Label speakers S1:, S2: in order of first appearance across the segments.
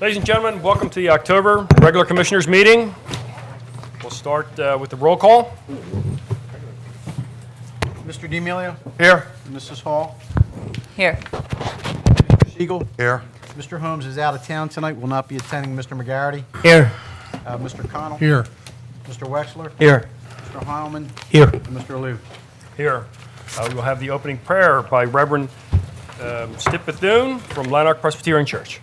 S1: Ladies and gentlemen, welcome to the October regular commissioners meeting. We'll start with the roll call.
S2: Mr. D'Amelio?
S1: Here.
S2: Mrs. Hall?
S3: Here.
S2: Mr. Siegel?
S4: Here.
S2: Mr. Holmes is out of town tonight, will not be attending. Mr. McGarity?
S4: Here.
S2: Mr. Connell?
S4: Here.
S2: Mr. Wexler?
S4: Here.
S2: Mr. Heilman?
S4: Here.
S2: And Mr. Liu?
S1: Here. We will have the opening prayer by Reverend Stip Bethune from Lanark Presbyterian Church.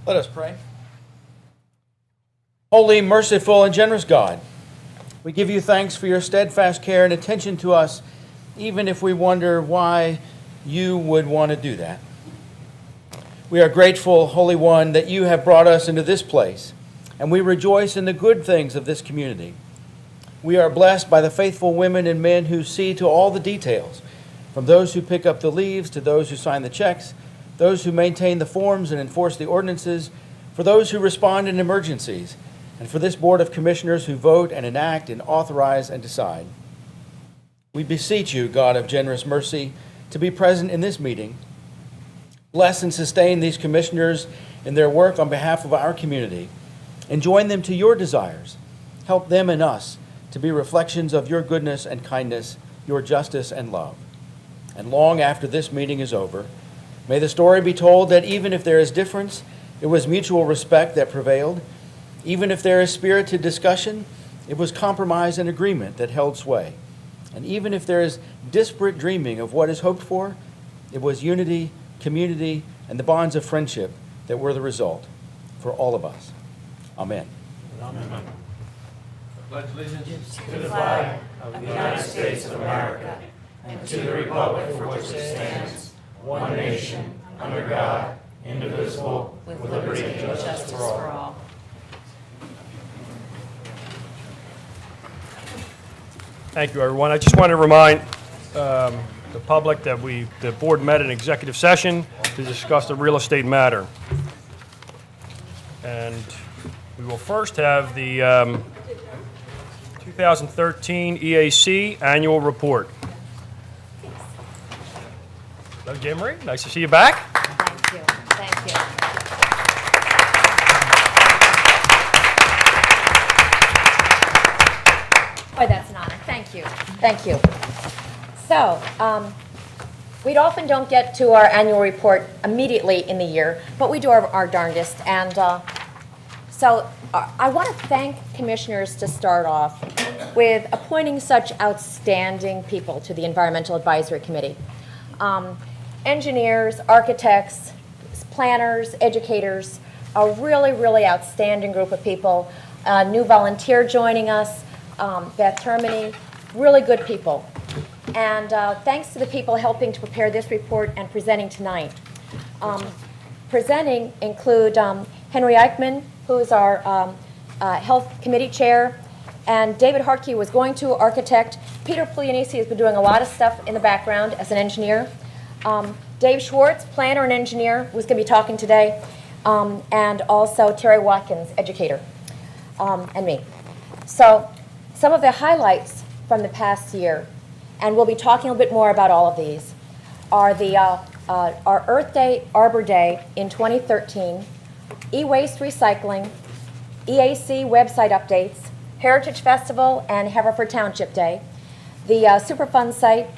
S5: Let us pray. Holy, merciful, and generous God, we give you thanks for your steadfast care and attention to us, even if we wonder why you would want to do that. We are grateful, Holy One, that you have brought us into this place, and we rejoice in the good things of this community. We are blessed by the faithful women and men who see to all the details, from those who pick up the leaves to those who sign the checks, those who maintain the forms and enforce the ordinances, for those who respond in emergencies, and for this Board of Commissioners who vote and enact and authorize and decide. We beseech you, God of generous mercy, to be present in this meeting. Bless and sustain these commissioners in their work on behalf of our community, and join them to your desires. Help them and us to be reflections of your goodness and kindness, your justice and love. And long after this meeting is over, may the story be told that even if there is difference, it was mutual respect that prevailed. Even if there is spirited discussion, it was compromise and agreement that held sway. And even if there is disparate dreaming of what is hoped for, it was unity, community, and the bonds of friendship that were the result for all of us. Amen.
S6: Amen. Pledge allegiance to the flag of the United States of America and to the republic for which it stands, one nation, under God, indivisible, with liberty and justice for all.
S1: Thank you, everyone. I just want to remind the public that the board met in executive session to discuss the real estate matter. And we will first have the 2013 EAC annual report. Hello, Jim Marie. Nice to see you back.
S3: Thank you. Thank you. Oh, that's an honor. Thank you. Thank you. So, we often don't get to our annual report immediately in the year, but we do our darndest. And so I want to thank commissioners to start off with appointing such outstanding people to the Environmental Advisory Committee. Engineers, architects, planners, educators, a really, really outstanding group of people. A new volunteer joining us, Beth Termini, really good people. And thanks to the people helping to prepare this report and presenting tonight. Presenting include Henry Eichmann, who is our Health Committee Chair, and David Hartke was going to architect. Peter Puglianese has been doing a lot of stuff in the background as an engineer. Dave Schwartz, planner and engineer, was going to be talking today, and also Terry Watkins, educator, and me. So some of the highlights from the past year, and we'll be talking a little bit more about all of these, are the our Earth Day, Arbor Day in 2013, e-waste recycling, EAC website updates, Heritage Festival, and Haverford Township Day, the Superfund site,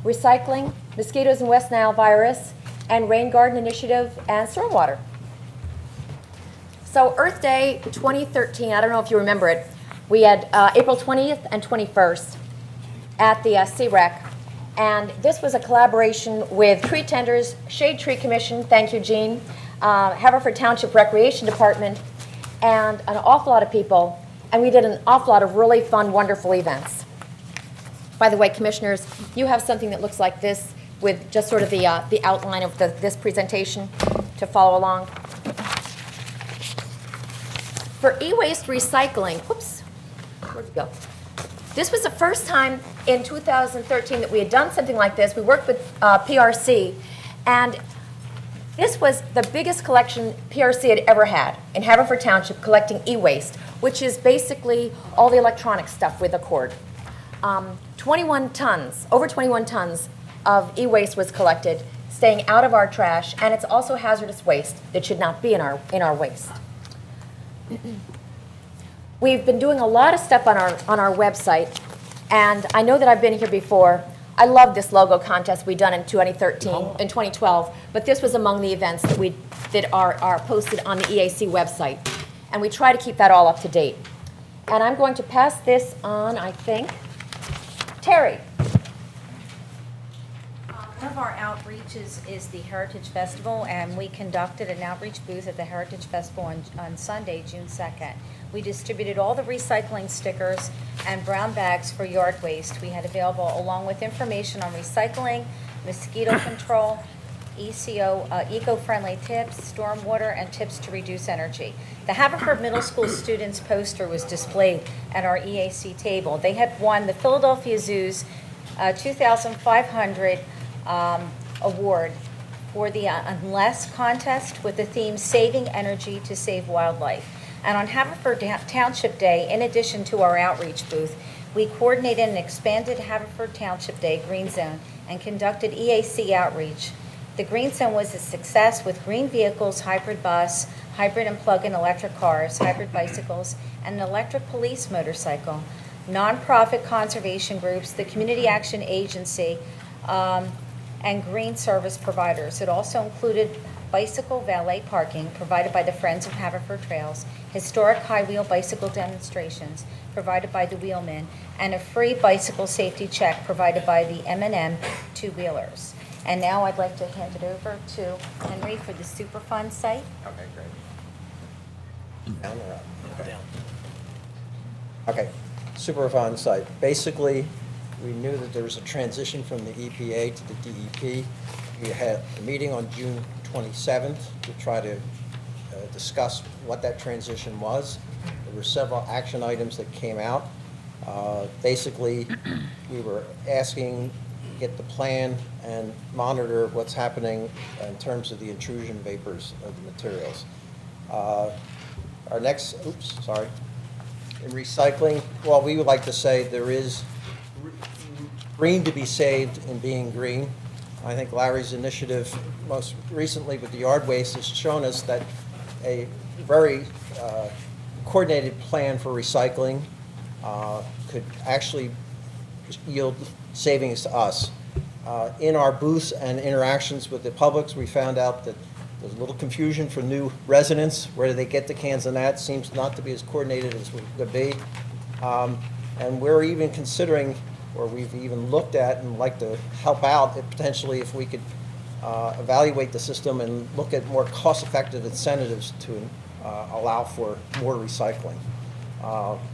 S3: recycling, mosquitoes and West Nile virus, and Rain Garden Initiative, and stormwater. So Earth Day 2013, I don't know if you remember it, we had April 20th and 21st at the CREC, and this was a collaboration with Tree Tenders, Shade Tree Commission, thank you, Jean, Haverford Township Recreation Department, and an awful lot of people, and we did an awful lot of really fun, wonderful events. By the way, commissioners, you have something that looks like this with just sort of the outline of this presentation to follow along. For e-waste recycling, whoops, where'd it go? This was the first time in 2013 that we had done something like this. We worked with PRC, and this was the biggest collection PRC had ever had in Haverford Township, collecting e-waste, which is basically all the electronic stuff with a cord. 21 tons, over 21 tons of e-waste was collected, staying out of our trash, and it's also hazardous waste that should not be in our waste. We've been doing a lot of stuff on our website, and I know that I've been here before. I love this logo contest we done in 2012, but this was among the events that are posted on the EAC website, and we try to keep that all up to date. And I'm going to pass this on, I think, Terry.
S4: One of our outreaches is the Heritage Festival, and we conducted an outreach booth at the Heritage Festival on Sunday, June 2nd. We distributed all the recycling stickers and brown bags for yard waste we had available, along with information on recycling, mosquito control, eco-friendly tips, stormwater, and tips to reduce energy. The Haverford Middle School students' poster was displayed at our EAC table. They had won the Philadelphia Zoo's 2,500 award for the Unless contest with the theme Saving Energy to Save Wildlife. And on Haverford Township Day, in addition to our outreach booth, we coordinated an expanded Haverford Township Day Green Zone and conducted EAC outreach. The Green Zone was a success with green vehicles, hybrid bus, hybrid and plug-in electric cars, hybrid bicycles, and an electric police motorcycle. Nonprofit conservation groups, the Community Action Agency, and green service providers. It also included bicycle valet parking provided by the Friends of Haverford Trails, historic high-wheel bicycle demonstrations provided by the Wheelmen, and a free bicycle safety check provided by the M&M two-wheelers. And now I'd like to hand it over to Henry for the Superfund site.
S7: Okay, great. Down or up? Okay. Okay, Superfund site. Basically, we knew that there was a transition from the EPA to the DEP. We had a meeting on June 27th to try to discuss what that transition was. There were several action items that came out. Basically, we were asking to get the plan and monitor what's happening in terms of the intrusion vapors of the materials. Our next, in recycling, well, we would like to say there is green to be saved in being green. I think Larry's initiative most recently with the yard waste has shown us that a very coordinated plan for recycling could actually yield savings to us. In our booths and interactions with the publics, we found out that there's a little confusion for new residents. Where do they get the cans and that? Seems not to be as coordinated as we could be. And we're even considering, or we've even looked at and like to help out if potentially if we could evaluate the system and look at more cost-effective incentives to allow for more recycling.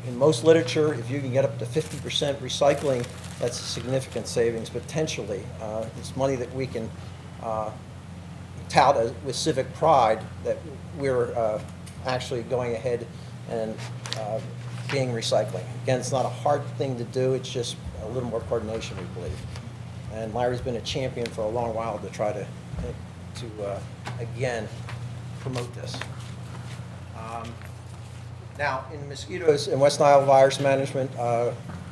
S7: In most literature, if you can get up to 50% recycling, that's a significant savings potentially. It's money that we can tout with civic pride that we're actually going ahead and being recycling. Again, it's not a hard thing to do, it's just a little more coordination, we believe. And Larry's been a champion for a long while to try to again, promote this. Now, in mosquitoes and West Nile virus management,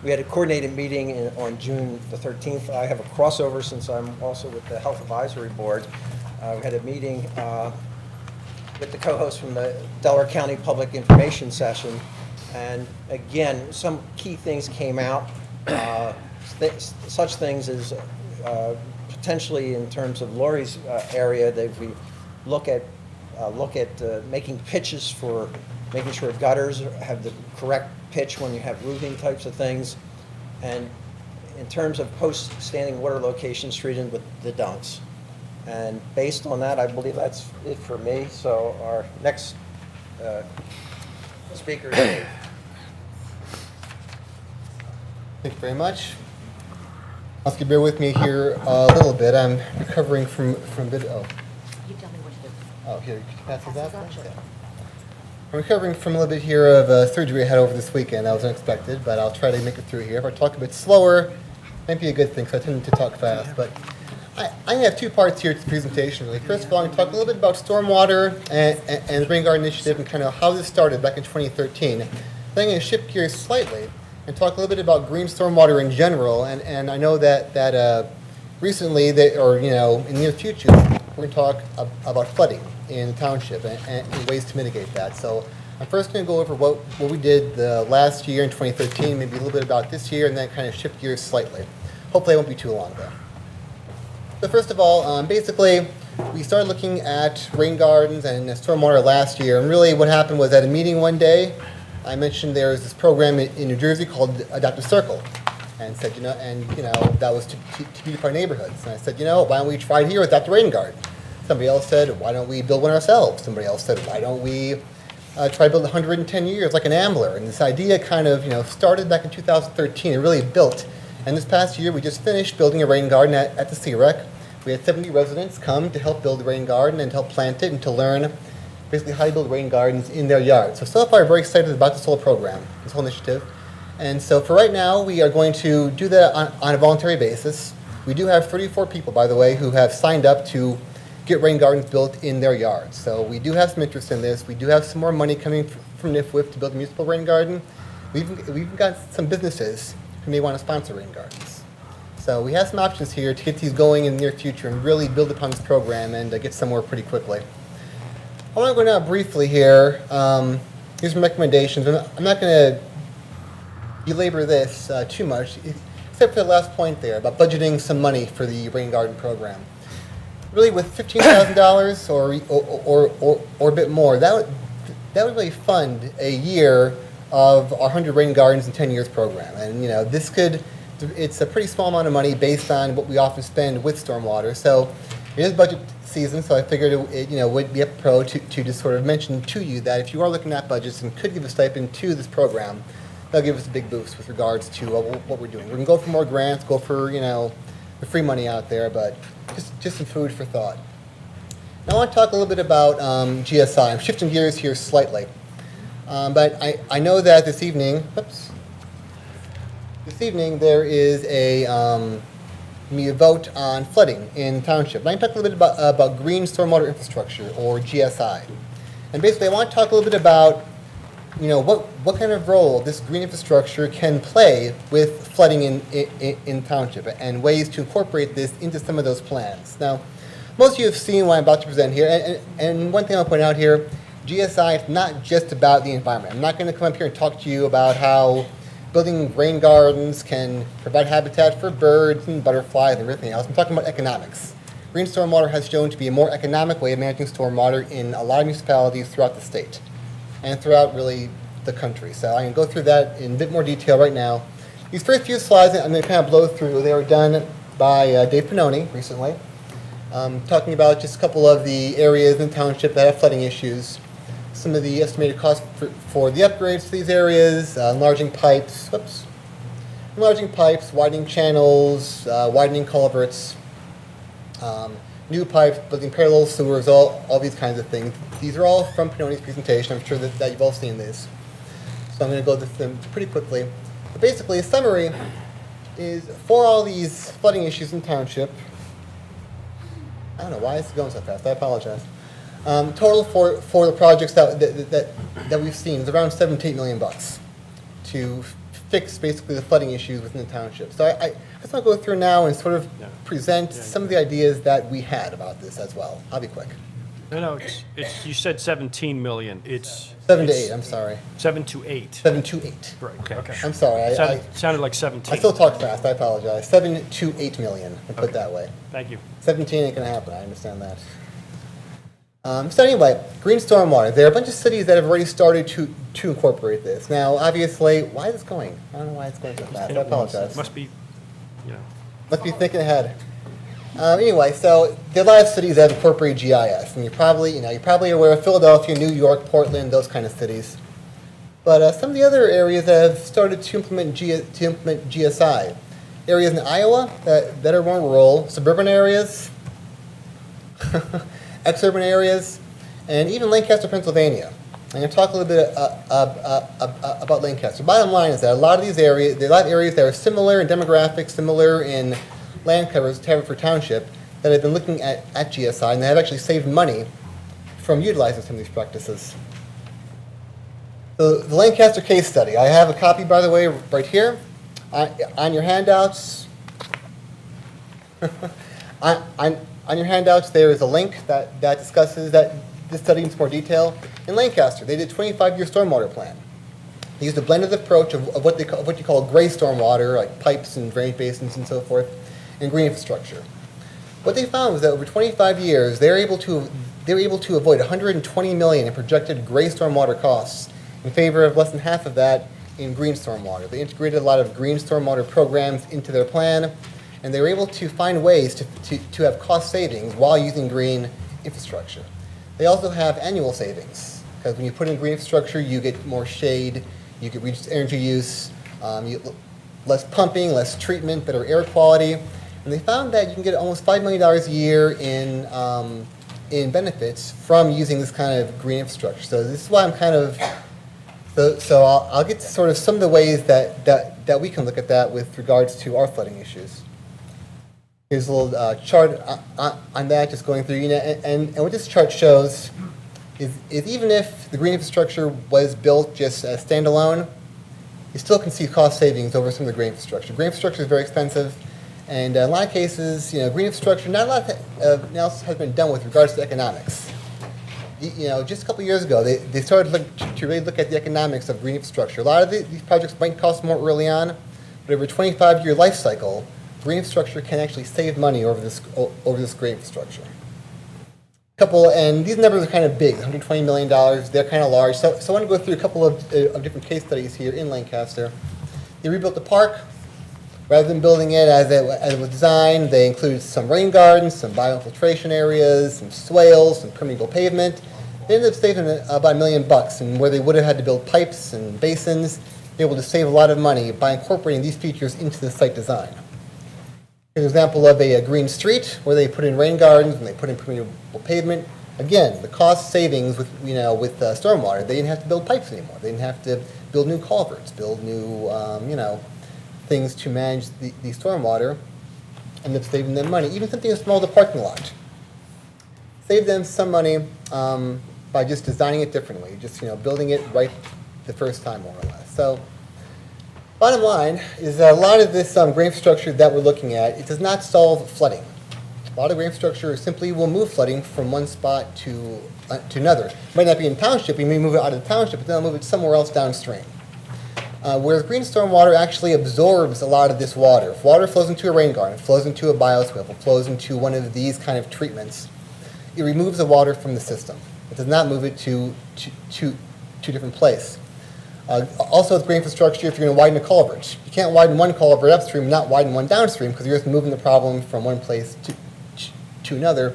S7: we had a coordinated meeting on June the 13th. I have a crossover since I'm also with the Health Advisory Board. We had a meeting with the co-host from the Delaware County Public Information Session. And again, some key things came out, such things as potentially in terms of Lori's area, that we look at making pitches for making sure gutters have the correct pitch when you have roofing types of things. And in terms of post-standing water locations treated with the dunks. And based on that, I believe that's it for me. So our next speaker is Dave.
S8: Thank you very much. Ask you to bear with me here a little bit. I'm recovering from bit. Oh,
S3: You tell me what to do.
S8: oh, here. Could you pass these out?
S3: Pass these out, sure.
S8: Yeah. I'm recovering from a little bit here of a surgery I had over this weekend. That was unexpected, but I'll try to make it through here. If I talk a bit slower, might be a good thing, because I tend to talk fast. But I have two parts here to the presentation, really. First of all, I'm going to talk a little bit about stormwater and the Rain Garden Initiative and kind of how this started back in 2013. Then I'm going to shift gears slightly and talk a little bit about green stormwater in general. And I know that recently, in the near future, we're going to talk about flooding in the township and ways to mitigate that. So I'm first going to go over what we did the last year in 2013, maybe a little bit about this year, and then kind of shift gears slightly. Hopefully, it won't be too long, though. So first of all, basically, we started looking at rain gardens and stormwater last year, and really what happened was at a meeting one day, I mentioned there's this program in New Jersey called Adopt a Circle, and said, that was to beautify neighborhoods. And I said, why don't we try it here with Adopt a Rain Garden? Somebody else said, why don't we build one ourselves? Somebody else said, why don't we try to build 110 years like an Ambler? And this idea kind of, started back in 2013 and really built. And this past year, we just finished building a rain garden at the CREC. We had 70 residents come to help build the rain garden and to help plant it and to learn basically how to build rain gardens in their yards. So far, I'm very excited about this whole program, this whole initiative. And so for right now, we are going to do that on a voluntary basis. We do have 34 people, by the way, who have signed up to get rain gardens built in their yards. So we do have some interest in this. We do have some more money coming from NIFWIP to build a municipal rain garden. We've even got some businesses who may want to sponsor rain gardens. So we have some options here to get these going in the near future and really build upon this program and get somewhere pretty quickly. I want to go now briefly here. Here's some recommendations. I'm not going to belabor this too much, except for the last point there about budgeting some money for the rain garden program. Really, with $15,000 or a bit more, that would really fund a year of our 100 rain gardens in 10 years program. And it's a pretty small amount of money based on what we often spend with stormwater. So it is budget season, so I figured it would be apropos to just sort of mention to you that if you are looking at budgets and could give a stipend to this program, that'll give us a big boost with regards to what we're doing. We're going to go for more grants, go for the free money out there, but just some food for thought. Now I want to talk a little bit about GSI. I'm shifting gears here slightly, but I know that this evening, there is a vote on flooding in the township. I'm going to talk a little bit about green stormwater infrastructure, or GSI. And basically, I want to talk a little bit about what kind of role this green infrastructure can play with flooding in township and ways to incorporate this into some of those plans. Now, most of you have seen what I'm about to present here, and one thing I'll point out here, GSI is not just about the environment. I'm not going to come up here and talk to you about how building rain gardens can provide habitat for birds and butterflies and everything else. I'm talking about economics. Green stormwater has shown to be a more economic way of managing stormwater in a lot of municipalities throughout the state and throughout really the country. So I'm going to go through that in a bit more detail right now. These first few slides I'm going to kind of blow through. They were done by Dave Pannoni recently, talking about just a couple of the areas in the township that have flooding issues, some of the estimated costs for the upgrades to these areas, enlarging pipes, widening channels, widening culverts, new pipes, building parallel sewers, all these kinds of things. These are all from Pannoni's presentation. I'm sure that you've all seen this. So I'm going to go through them pretty quickly. But basically, a summary is for all these flooding issues in township. I don't know why it's going so fast. I apologize. Total for the projects that we've seen is around $7 to $8 million to fix basically the flooding issues within the township. So I just want to go through now and sort of present some of the ideas that we had about this as well. I'll be quick.
S1: No, it's you said 17 million. It's
S8: 7 to 8. I'm sorry.
S1: 7 to 8.
S8: 7 to 8.
S1: Right. Okay.
S8: I'm sorry. I
S1: Sounded like 17.
S8: I still talk fast. I apologize. 7 to 8 million. I put it that way.
S1: Thank you.
S8: 17 ain't gonna happen. I understand that. So anyway, green stormwater. There are a bunch of cities that have already started to incorporate this. Now, obviously, why is this going? I don't know why it's going so fast. I apologize.
S1: Must be,
S8: Must be thinking ahead. Anyway, so there are a lot of cities that have incorporated GIS, and you're probably aware of Philadelphia, New York, Portland, those kind of cities. But some of the other areas that have started to implement GSI, areas in Iowa that are more rural, suburban areas, exurban areas, and even Lancaster, Pennsylvania. I'm going to talk a little bit about Lancaster. Bottom line is that a lot of areas that are similar in demographics, similar in land covers to Haverford Township, that have been looking at GSI, and they have actually saved money from utilizing some of these practices. So the Lancaster case study. I have a copy, by the way, right here on your handouts. On your handouts, there is a link that discusses this study in some more detail. In Lancaster, they did a 25-year stormwater plan. They used a blended approach of what you call gray stormwater, like pipes and drainage basins and so forth, and green infrastructure. What they found was that over 25 years, they were able to avoid $120 million in projected gray stormwater costs in favor of less than half of that in green stormwater. They integrated a lot of green stormwater programs into their plan, and they were able to find ways to have cost savings while using green infrastructure. They also have annual savings, because when you put in green infrastructure, you get more shade, you get reduced energy use, you get less pumping, less treatment, better air quality. And they found that you can get almost $5 million a year in benefits from using this kind of green infrastructure. So this is why I'm kind of, so I'll get to sort of some of the ways that we can look at that with regards to our flooding issues. Here's a little chart on that, just going through, and what this chart shows is even if the green infrastructure was built just as standalone, you still can see cost savings over some of the green infrastructure. Green infrastructure is very expensive, and in a lot of cases, green infrastructure, not a lot of analysis has been done with regards to economics. Just a couple of years ago, they started to really look at the economics of green infrastructure. A lot of these projects might cost more early on, but over a 25-year life cycle, green infrastructure can actually save money over this green infrastructure. And these numbers are kind of big, $120 million, they're kind of large. So I want to go through a couple of different case studies here in Lancaster. They rebuilt the park. Rather than building it as it was designed, they included some rain gardens, some biofiltration areas, some swales, some permeable pavement. They ended up saving about $1 million, and where they would have had to build pipes and basins, they were able to save a lot of money by incorporating these features into the site design. Here's an example of a green street where they put in rain gardens and they put in permeable pavement. Again, the cost savings with stormwater, they didn't have to build pipes anymore. They didn't have to build new culverts, build new things to manage the stormwater, and up saving them money. Even something as small as a parking lot. Save them some money by just designing it differently, just building it right the first time, more or less. So bottom line is that a lot of this green infrastructure that we're looking at, it does not solve flooding. A lot of green infrastructure simply will move flooding from one spot to another. It might not be in township, we may move it out of the township, but then they'll move it somewhere else downstream. Whereas green stormwater actually absorbs a lot of this water. If water flows into a rain garden, flows into a bioswale, flows into one of these kind of treatments, it removes the water from the system. It does not move it to a different place. Also with green infrastructure, if you're going to widen a culvert, you can't widen one culvert upstream and not widen one downstream because you're just moving the problem from one place to another.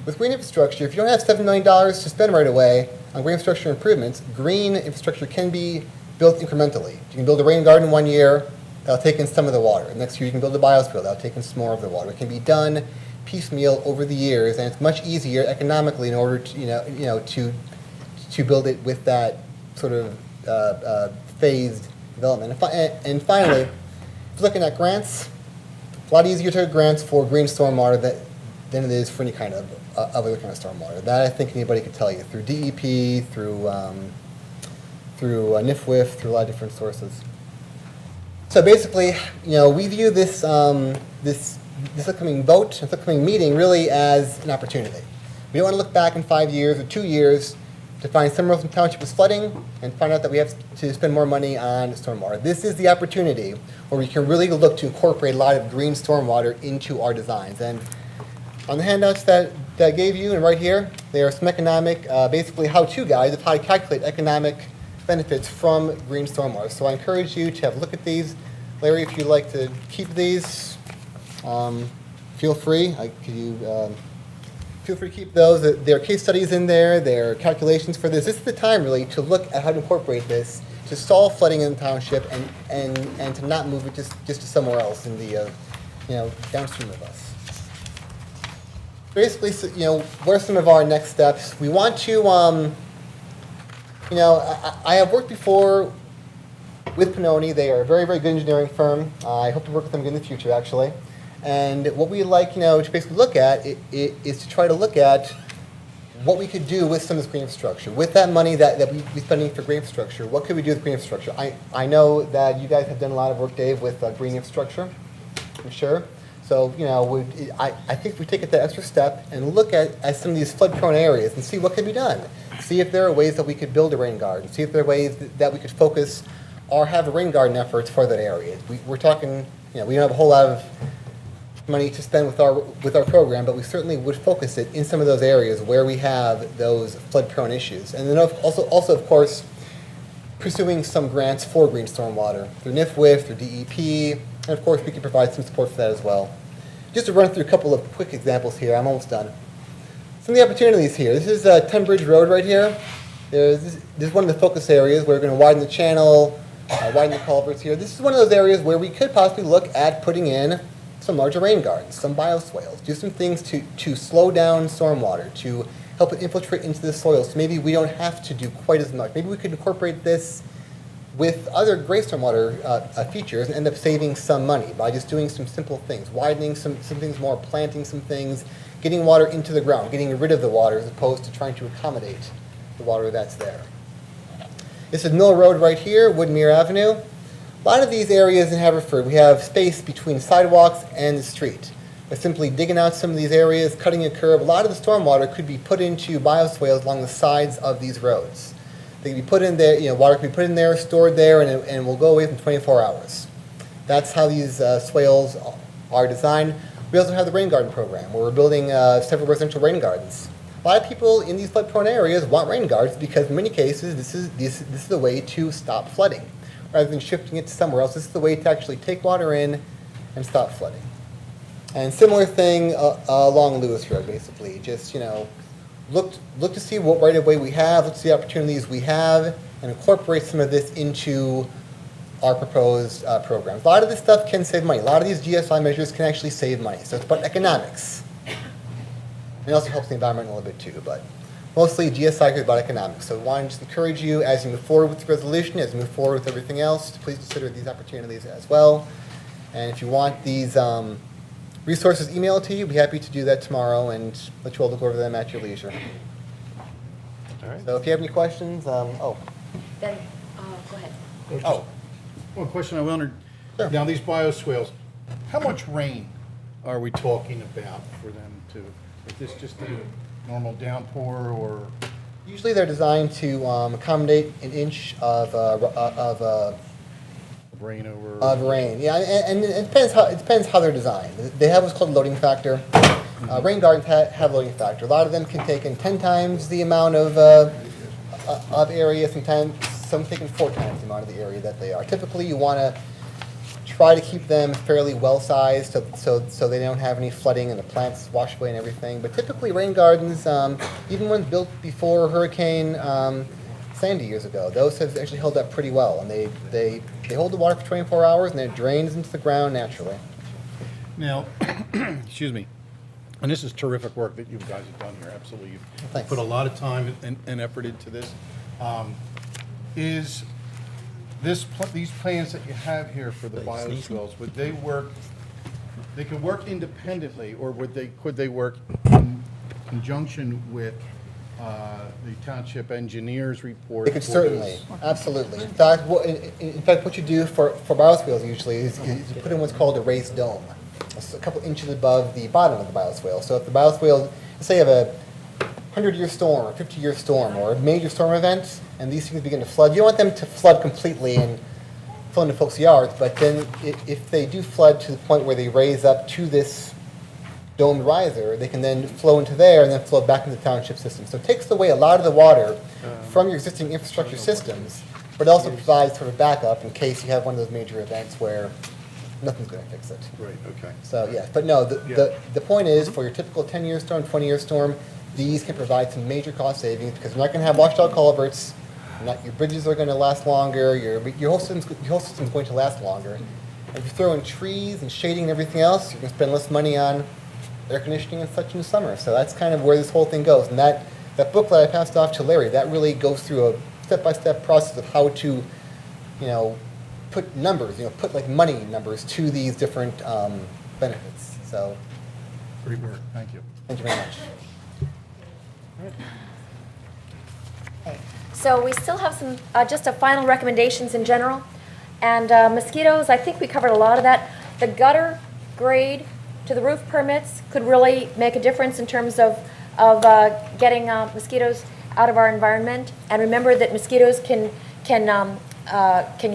S8: With green infrastructure, if you don't have $7 million to spend right away on green infrastructure improvements, green infrastructure can be built incrementally. You can build a rain garden one year, that'll take in some of the water. Next year you can build a biosphere, that'll take in some more of the water. It can be done piecemeal over the years, and it's much easier economically in order to build it with that sort of phased development. And finally, if you're looking at grants, a lot easier to get grants for green stormwater than it is for any kind of other kind of stormwater. That I think anybody could tell you through DEP, through NIFWIF, through a lot of different sources. So basically, we view this upcoming vote, this upcoming meeting, really as an opportunity. We don't want to look back in 5 years or 2 years to find Somerville Township is flooding and find out that we have to spend more money on stormwater. This is the opportunity where we can really look to incorporate a lot of green stormwater into our designs. And on the handouts that I gave you, and right here, there are some economic, basically how-to guides of how to calculate economic benefits from green stormwater. So I encourage you to have a look at these. Larry, if you'd like to keep these, feel free. Feel free to keep those. There are case studies in there. There are calculations for this. This is the time, really, to look at how to incorporate this to solve flooding in the township and to not move it just to somewhere else in the downstream of us. Basically, what are some of our next steps? We want to, I have worked before with Pannoni. They are a very, very good engineering firm. I hope to work with them again in the future, actually. And what we like, to basically look at is to try to look at what we could do with some of this green infrastructure. With that money that we're spending for green infrastructure, what could we do with green infrastructure? I know that you guys have done a lot of work, Dave, with green infrastructure, I'm sure. So, I think if we take it that extra step and look at some of these flood-prone areas and see what can be done. See if there are ways that we could build a rain garden. See if there are ways that we could focus or have a rain garden efforts for that area. We're talking, we don't have a whole lot of money to spend with our program, but we certainly would focus it in some of those areas where we have those flood-prone issues. And then also, of course, pursuing some grants for green stormwater through NIFWIF, through DEP, and of course we can provide some support for that as well. Just to run through a couple of quick examples here, I'm almost done. Some of the opportunities here. This is Tunbridge Road right here. This is one of the focus areas where we're going to widen the channel, widen the culverts here. This is one of those areas where we could possibly look at putting in some larger rain gardens, some bioswales, do some things to slow down stormwater, to help it infiltrate into the soil. So maybe we don't have to do quite as much. Maybe we could incorporate this with other gray stormwater features and end up saving some money by just doing some simple things, widening some things more, planting some things, getting water into the ground, getting rid of the water as opposed to trying to accommodate the water that's there. This is Mill Road right here, Woodmere Avenue. A lot of these areas in Haverford, we have space between sidewalks and the street. By simply digging out some of these areas, cutting a curb, a lot of the stormwater could be put into bioswales along the sides of these roads. They can be put in there, water can be put in there, stored there, and will go away in 24 hours. That's how these swales are designed. We also have the rain garden program, where we're building several residential rain gardens. A lot of people in these flood-prone areas want rain gardens because in many cases this is the way to stop flooding. Rather than shifting it to somewhere else, this is the way to actually take water in and stop flooding. And similar thing along Lewis Road, basically. Just, look to see what right-of-way we have, look to see the opportunities we have, and incorporate some of this into our proposed programs. A lot of this stuff can save money. A lot of these GSI measures can actually save money. So it's about economics. It also helps the environment a little bit too, but mostly GSI is about economics. So I want to just encourage you as you move forward with the resolution, as you move forward with everything else, to please consider these opportunities as well. And if you want these resources emailed to you, we'd be happy to do that tomorrow and let you all look over them at your leisure.
S1: All right.
S8: So if you have any questions,
S3: Then, go ahead.
S8: oh,
S9: One question I wondered,
S8: Sure.
S9: now these bioswales, how much rain are we talking about for them to, is this just a normal downpour or?
S8: usually they're designed to accommodate an inch of
S9: Rain over?
S8: rain. Yeah, and it depends how they're designed. They have what's called a loading factor. Rain gardens have loading factor. A lot of them can take in 10 times the amount of area. Sometimes some take in 4 times the amount of the area that they are. Typically, you want to try to keep them fairly well sized so they don't have any flooding and the plants wash away and everything. But typically, rain gardens, even ones built before Hurricane Sandy years ago, those have actually held up pretty well, and they hold the water for 24 hours and it drains into the ground naturally.
S9: Now, excuse me, and this is terrific work that you guys have done here, absolutely. You've
S8: Thanks.
S9: put a lot of time and effort into this. Is these plans that you have here for the bioswales, would they work, they could work independently, or could they work in conjunction with the township engineer's report?
S8: They could
S9: for
S8: certainly,
S9: this?
S8: absolutely. In fact, what you do for bioswales usually is you put in what's called a raised dome, a couple inches above the bottom of the bioswale. So if the bioswale, let's say you have a 100-year storm or 50-year storm or a major storm event, and these things begin to flood, you don't want them to flood completely and flow into folks' yards, but then if they do flood to the point where they raise up to this domed riser, they can then flow into there and then flow back into the township system. So it takes away a lot of the water from your existing infrastructure systems, but it also provides sort of backup in case you have one of those major events where nothing's going to fix it.
S9: Right, okay.
S8: So, yes, but no, the point is, for your typical 10-year storm, 20-year storm, these can provide some major cost savings because you're not going to have washed out culverts, your bridges are going to last longer, your whole system's going to last longer. And if you throw in trees and shading and everything else, you can spend less money on air conditioning and such in the summer. So that's kind of where this whole thing goes. And that booklet I passed off to Larry, that really goes through a step-by-step process of how to, put numbers, put like money numbers to these different benefits. So,
S9: Great work, thank you.
S8: thank you very much.
S3: So we still have some, just a final recommendations in general. And mosquitoes, I think we covered a lot of that. The gutter grade to the roof permits could really make a difference in terms of getting mosquitoes out of our environment. And remember that mosquitoes can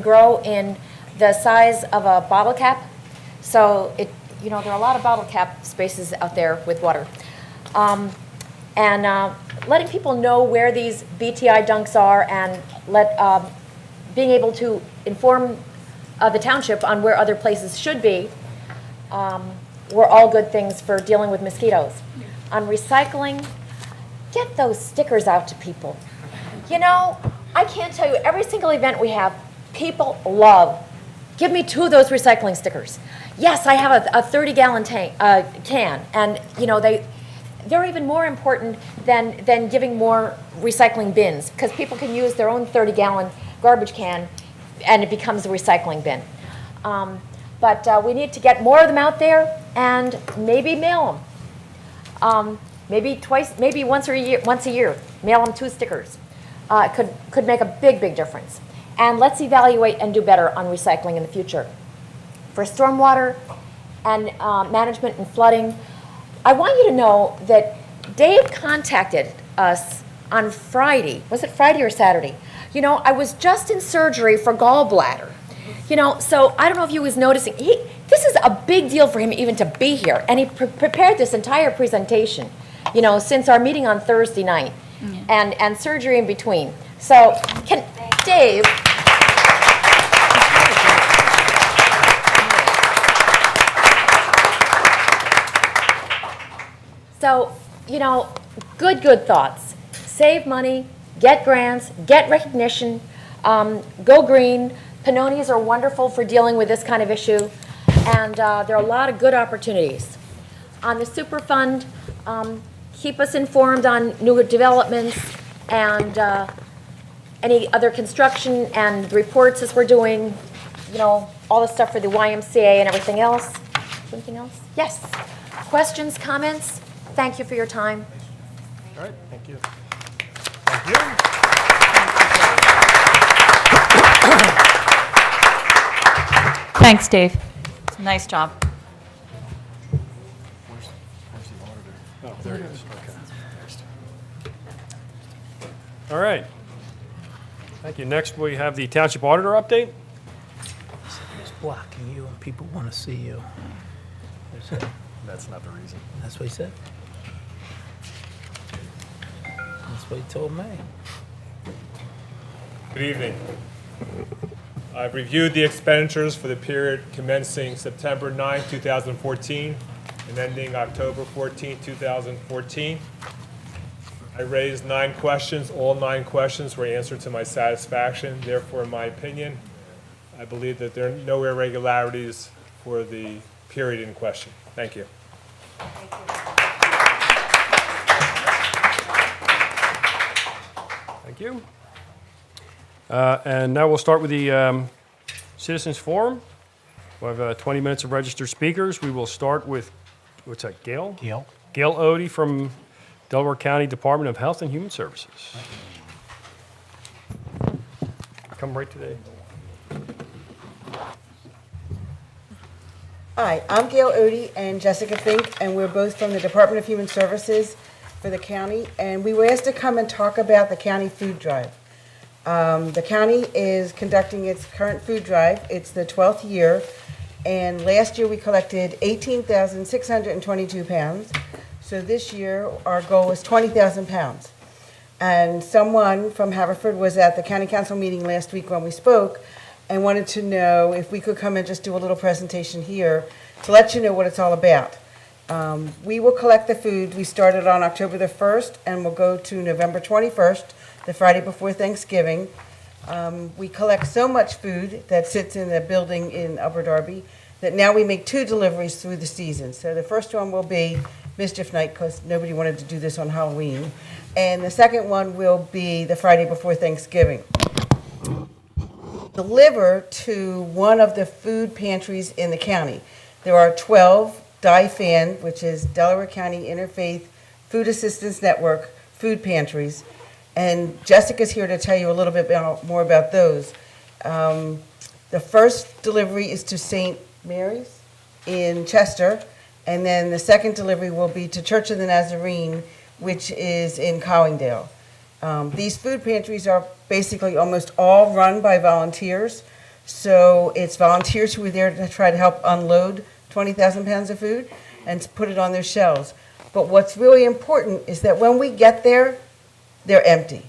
S3: grow in the size of a bottle cap. So there are a lot of bottle cap spaces out there with water. Letting people know where these BTI dunks are and being able to inform the township on where other places should be were all good things for dealing with mosquitoes. On recycling, get those stickers out to people. I can't tell you, every single event we have, people love, give me 2 of those recycling stickers. Yes, I have a 30-gallon can, and they're even more important than giving more recycling bins, because people can use their own 30-gallon garbage can and it becomes a recycling bin. But we need to get more of them out there and maybe mail them. Maybe once a year, mail them 2 stickers. It could make a big difference. And let's evaluate and do better on recycling in the future. For stormwater and management and flooding, I want you to know that Dave contacted us on Friday. Was it Friday or Saturday? I was just in surgery for gallbladder. So I don't know if you was noticing. This is a big deal for him even to be here. And he prepared this entire presentation, since our meeting on Thursday night and surgery in between. So Dave. So, good thoughts. Save money, get grants, get recognition, go green. Panonis are wonderful for dealing with this kind of issue, and there are a lot of good opportunities. On the Superfund, keep us informed on new developments and any other construction and reports as we're doing, all the stuff for the YMCA and everything else. Anything else? Yes. Questions, comments? Thank you for your time.
S1: All right, thank you. Thank you.
S10: Thanks, Dave. Nice job.
S1: Oh, there it is, okay. All right. Thank you. Next, we have the Township Auditor update.
S11: He's blocking you and people want to see you.
S2: That's not the reason.
S11: That's what he said. That's what he told me.
S12: Good evening. I've reviewed the expenditures for the period commencing September 9, 2014 and ending October 14, 2014. I raised 9 questions. All 9 questions were answered to my satisfaction. Therefore, in my opinion, I believe that there are no irregularities for the period in question. Thank you.
S1: Thank you. And now we'll start with the Citizens Forum. We have 20 minutes of registered speakers. We will start with, what's that, Gail?
S2: Gail.
S1: Gail Odie from Delaware County Department of Health and Human Services. Come right today.
S13: Hi, I'm Gail Odie and Jessica Fink, and we're both from the Department of Human Services for the county, and we were asked to come and talk about the county food drive. The county is conducting its current food drive. It's the 12th year, and last year we collected 18,622 pounds. So this year, our goal was 20,000 pounds. And someone from Haverford was at the county council meeting last week when we spoke and wanted to know if we could come and just do a little presentation here to let you know what it's all about. We will collect the food. We started on October the 1st and we'll go to November 21st, the Friday before Thanksgiving. We collect so much food that sits in the building in Upper Darby that now we make 2 deliveries through the season. So the first one will be Mischief Night, because nobody wanted to do this on Halloween. And the second one will be the Friday before Thanksgiving. Deliver to one of the food pantries in the county. There are 12 DIFAN, which is Delaware County Interfaith Food Assistance Network, food pantries. And Jessica's here to tell you a little bit more about those. The first delivery is to St. Mary's in Chester. And then the second delivery will be to Church of the Nazarene, which is in Collingdale. These food pantries are basically almost all run by volunteers. So it's volunteers who are there to try to help unload 20,000 pounds of food and to put it on their shelves. But what's really important is that when we get there, they're empty.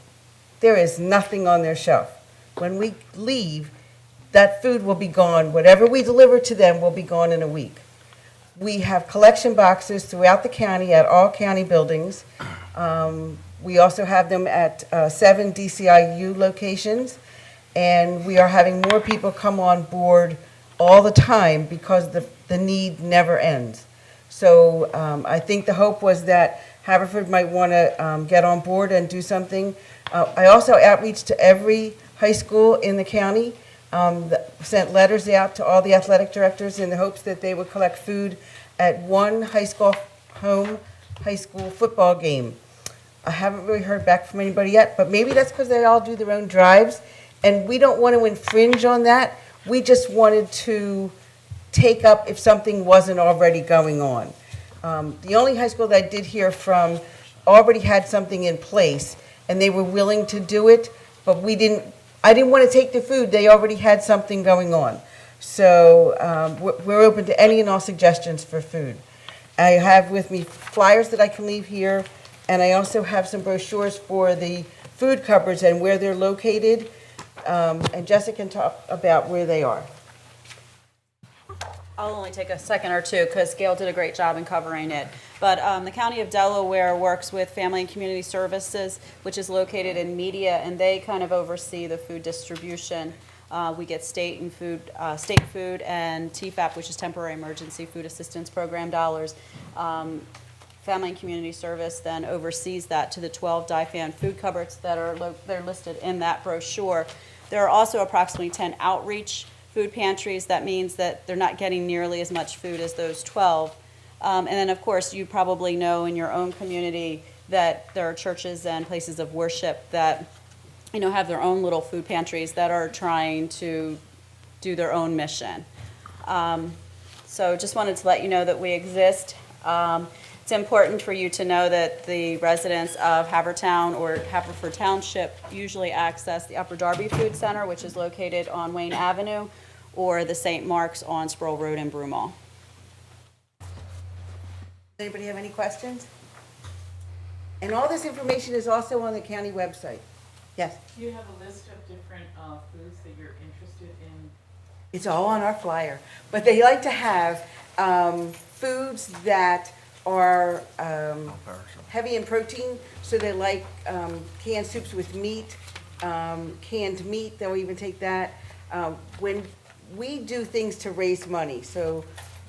S13: There is nothing on their shelf. When we leave, that food will be gone. Whatever we deliver to them will be gone in a week. We have collection boxes throughout the county at all county buildings. We also have them at 7 DCIU locations, and we are having more people come on board all the time because the need never ends. So I think the hope was that Haverford might want to get on board and do something. I also outreach to every high school in the county, sent letters out to all the athletic directors in the hopes that they would collect food at one high school football game. I haven't really heard back from anybody yet, but maybe that's because they all do their own drives, and we don't want to infringe on that. We just wanted to take up if something wasn't already going on. The only high school that I did hear from already had something in place, and they were willing to do it, but I didn't want to take the food. They already had something going on. So we're open to any and all suggestions for food. I have with me flyers that I can leave here, and I also have some brochures for the food cupboards and where they're located, and Jessica can talk about where they are.
S14: I'll only take a second or two because Gail did a great job in covering it. But the County of Delaware works with Family and Community Services, which is located in Media, and they kind of oversee the food distribution. We get state food and TFAP, which is Temporary Emergency Food Assistance Program dollars. Family and Community Service then oversees that to the 12 DIFAN food cupboards that they're listed in that brochure. There are also approximately 10 outreach food pantries. That means that they're not getting nearly as much food as those 12. And then, of course, you probably know in your own community that there are churches and places of worship that, have their own little food pantries that are trying to do their own mission. So just wanted to let you know that we exist. It's important for you to know that the residents of Havertown or Haverford Township usually access the Upper Darby Food Center, which is located on Wayne Avenue, or the St. Mark's on Sproul Road in Broomall.
S13: Anybody have any questions? And all this information is also on the county website. Yes?
S15: Do you have a list of different foods that you're interested in?
S13: It's all on our flyer. But they like to have foods that are heavy in protein, so they like canned soups with meat, canned meat, they'll even take that. When we do things to raise money, so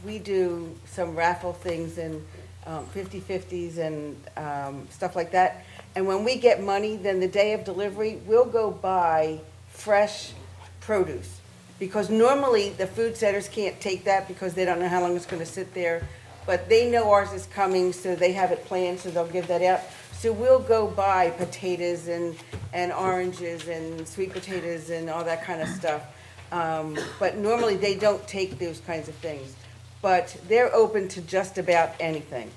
S13: we do some raffle things and 50/50s and stuff like that. And when we get money, then the day of delivery, we'll go buy fresh produce. Because normally the food centers can't take that because they don't know how long it's going to sit there. But they know ours is coming, so they have it planned, so they'll give that out. So we'll go buy potatoes and oranges and sweet potatoes and all that kind of stuff. But normally they don't take those kinds of things. But they're open to just about anything.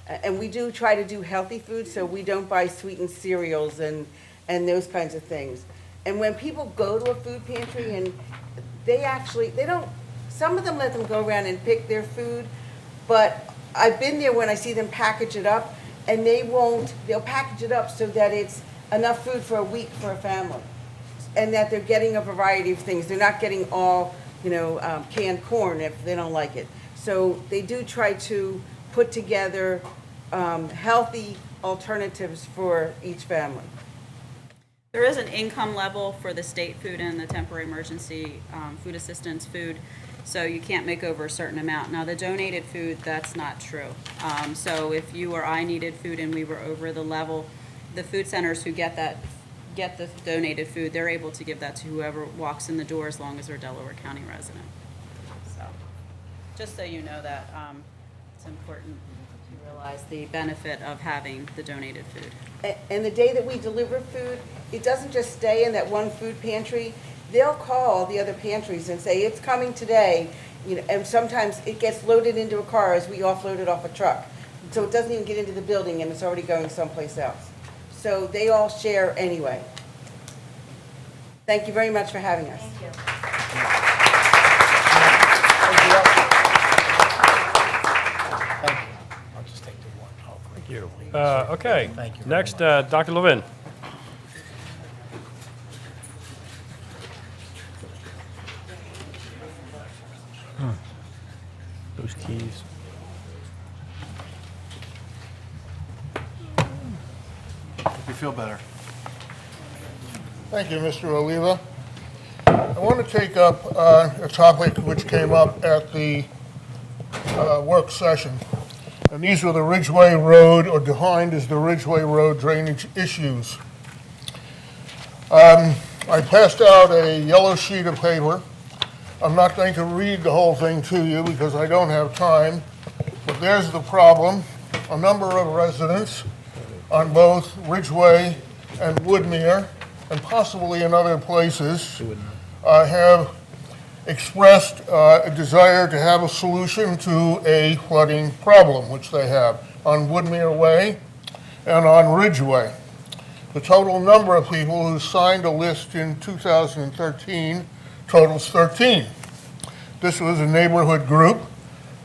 S13: And we do try to do healthy food, so we don't buy sweetened cereals and those kinds of things. And when people go to a food pantry and some of them let them go around and pick their food, but I've been there when I see them package it up, and they'll package it up so that it's enough food for a week for a family. And that they're getting a variety of things. They're not getting all, canned corn if they don't like it. So they do try to put together healthy alternatives for each family.
S14: There is an income level for the state food and the temporary emergency food assistance food, so you can't make over a certain amount. Now, the donated food, that's not true. So if you or I needed food and we were over the level, the food centers who get the donated food, they're able to give that to whoever walks in the door as long as they're a Delaware County resident. So just so you know that it's important to realize the benefit of having the donated food.
S13: And the day that we deliver food, it doesn't just stay in that one food pantry. They'll call the other pantries and say, it's coming today, And sometimes it gets loaded into a car as we offload it off a truck. So it doesn't even get into the building and it's already going someplace else. So they all share anyway. Thank you very much for having us.
S3: Thank you.
S11: I'll just take the one. Oh, great.
S1: Thank you. Okay,
S11: Thank you very
S1: next, Dr. Levin.
S11: Those keys.
S9: You feel better.
S16: Thank you, Mr. Oliva. I want to take up a topic which came up at the work session. And these are the Ridgeway Road, or defined as the Ridgeway Road drainage issues. I passed out a yellow sheet of paper. I'm not going to read the whole thing to you because I don't have time, but there's the problem. A number of residents on both Ridgeway and Woodmere, and possibly in other places, have expressed a desire to have a solution to a flooding problem, which they have on Woodmere Way and on Ridgeway. The total number of people who signed a list in 2013 totals 13. This was a neighborhood group,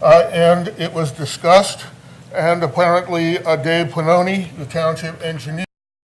S16: and it was discussed, and apparently Dave Pannoni, the township engineer,